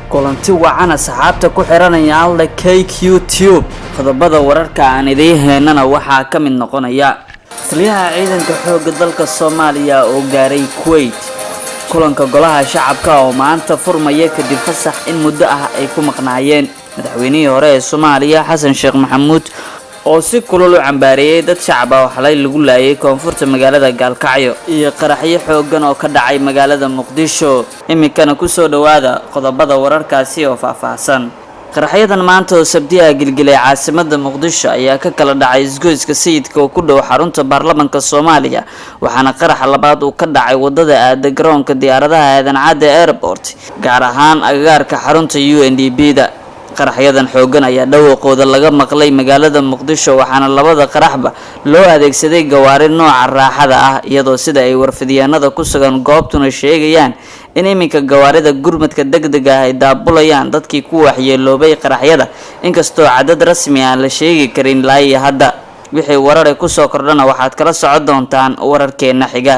kulanti wacan asxaabta ku xiranaya alla KQ qodobada wararka aan idin heynana waxaa ka mid noqonaya taliyaha ciidanka xoogga dalka Soomaaliya oo gaaray Kuwait kulanka golaha shacabka oo maanta furmaya kadib fasax in muddo ah ay ku maqnaayeen madaxweynihii hore ee Soomaaliya Xasan Sheekh Maxamuud oo si kulul u cambaariyay dad shacab ah oo xalay lagu laayay koonfurta magaalada Gaalkacyo iyo qaraxyo xooggan oo ka dhacay magaalada Muqdisho imikana ku soo dhawaada qodobada wararkaasi oo faahfaahsan qaraxyadan maanta oo sabtiga gilgilay caasimadda Muqdisho ayaa ka kala dhacay isgoyska sayidka oo ku dhow xarunta baarlamaanka Soomaaliya waxaana qarax labaad uu ka dhacay wadada aada garoonka diyaaradaha Aadan Cadde Airport gaar ahaan agagaarka xarunta UNDP-da qaraxyadan xooggan ayaa dhawaqooda laga maqlay magaalada Muqdisho waxaana labada qaraxba loo adeegsaday gawaari nooca raaxada ah iyadoo sida ay warfidiyaanada ku sugan goobtuna sheegayaan in iminka gawaarida gurmadka degdega ah ay daabulayaan dadkii ku waxyeeloobay qaraxyada inkastoo cadad rasmi ah la sheegi karin ilaa hadda wixii warar ku soo kordhana waxaad kala socon doontaan wararkeena xiga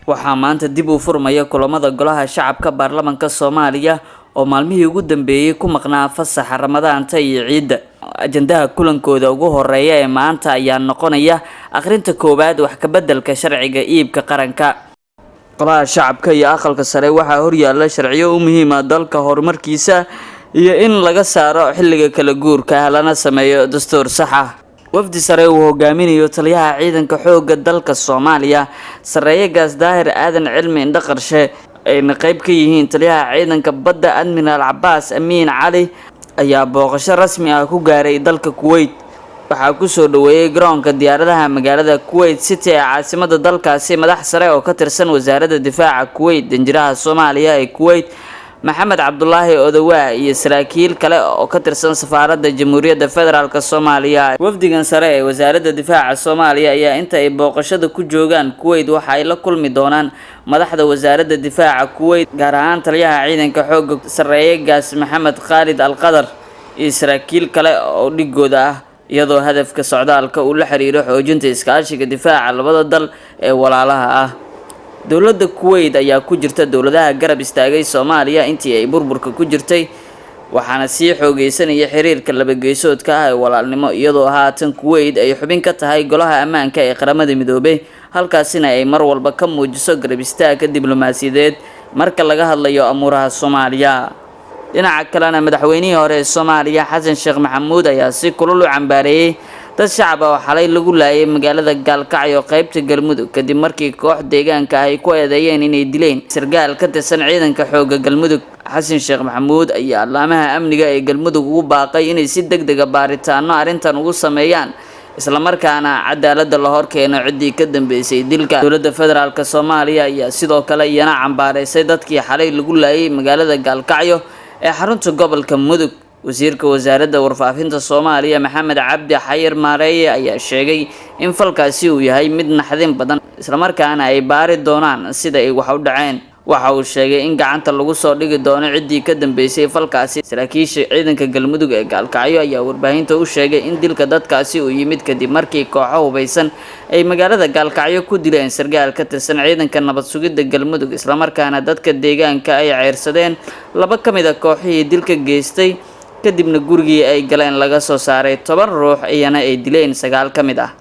waxaa maanta dib u furmaya kulamada golaha shacabka baarlamaanka Soomaaliya oo maalmihii ugu dambeeyay ku maqnaa fasaxa Ramadaanta iyo Ciidda ajandaha kulankooda ugu horeeya ee maanta ayaa noqonaya akhrinta koowaad wax ka beddelka sharciga iibka qaranka golaha shacabka iyo aqalka sare waxaa horyaala sharciyo u muhiim ah dalka horumarkiisa iyo in laga saaro xilliga kala guurka lana sameeyo dastuur sax ah wafdi sare uu hogaaminayo taliyaha ciidanka xoogga dalka Soomaaliya Sareeyagas Daahir Aadan Cilmi Indhaqarshe ayna qayb ka yihiin taliyaha ciidanka badda Admiral Cabbaas Amiin Cali ayaa booqasho rasmi ah ku gaaray dalka Kuwait waxaa ku soo dhaweeyay garoonka diyaaradaha magaalada Kuwait City ee caasimadda dalkaasi madax sare oo ka tirsan wasaaradda difaaca Kuwait danjiraha Soomaaliya ee Kuwait Maxamed Cabdullaahi Odawaa iyo saraakiil kale oo ka tirsan safaaradda Jamhuuriyadda Federaalka Soomaaliya wafdigan sare ee wasaaradda difaaca Soomaaliya ayaa inta ay booqashada ku joogaan Kuwait waxa ay la kulmi doonaan madaxda wasaaradda difaaca Kuwait gaar ahaan taliyaha ciidanka xoogga Sareeyagas Maxamed Khalid Al-Qadar iyo saraakiil kale oo dhigooda ah iyadoo hadafka socdaalka uu la xiriiro xoojinta iskaashiga difaaca labada dal ee walaalaha ah dawladda Kuwait ayaa ku jirta dawladaha garab istaagay Soomaaliya intii ay burburka ku jirtay waxaana sii xoogeysanaya xiriirka laba geesoodka ah ee walaalnimo iyadoo haatan Kuwait ay xubin ka tahay golaha ammaanka ee qaramada midoobay halkaasina ay mar walba ka muujiso garab istaagga diblomaasiyadeed marka laga hadlayo amuuraha Soomaaliya dhinaca kalena madaxweynihii hore ee Soomaaliya Xasan Sheekh Maxamuud ayaa si kulul u cambaariyay dad shacab ah oo xalay lagu laayay magaalada Gaalkacyo qaybta Galmudug kadib markii koox deegaanka ay ku eedeeyeen inay dileen sargaal ka tirsan ciidanka xoogga Galmudug Xasan Sheekh Maxamuud ayaa laamaha amniga ee Galmudug ugu baaqay inay si degdeg ah baaritaano arrintan ugu sameeyaan isla markaana cadaaladda la horkeeno ciddii ka dambeysay dilka dowladda federaalka Soomaaliya ayaa sidoo kale iyana cambaareysay dadkii xalay lagu laayay magaalada Gaalkacyo ee xarunta gobolka Mudug wasiirka wasaaradda warfaafinta Soomaaliya Maxamed Cabdi Xayir Maareeye ayaa sheegay in falkaasi uu yahay mid naxdin badan isla markaana ay baari doonaan sida ay wax u dhaceen waxa uu sheegay in gacanta lagu soo dhigi doono ciddii ka dambeysay falkaasi saraakiisha ciidanka Galmudug ee Gaalkacyo ayaa warbaahinta u sheegay in dilka dadkaasi uu yimid kadib markii kooxo hubeysan ay magaalada Gaalkacyo ku dileen sargaal ka tirsan ciidanka nabad sugidda Galmudug isla markaana dadka deegaanka ay ceyrsadeen laba ka mid ah kooxihii dilka geystay kadibna gurigii ay galeen laga soo saaray 10 ruux iyana ay dileen 9 ka mid ah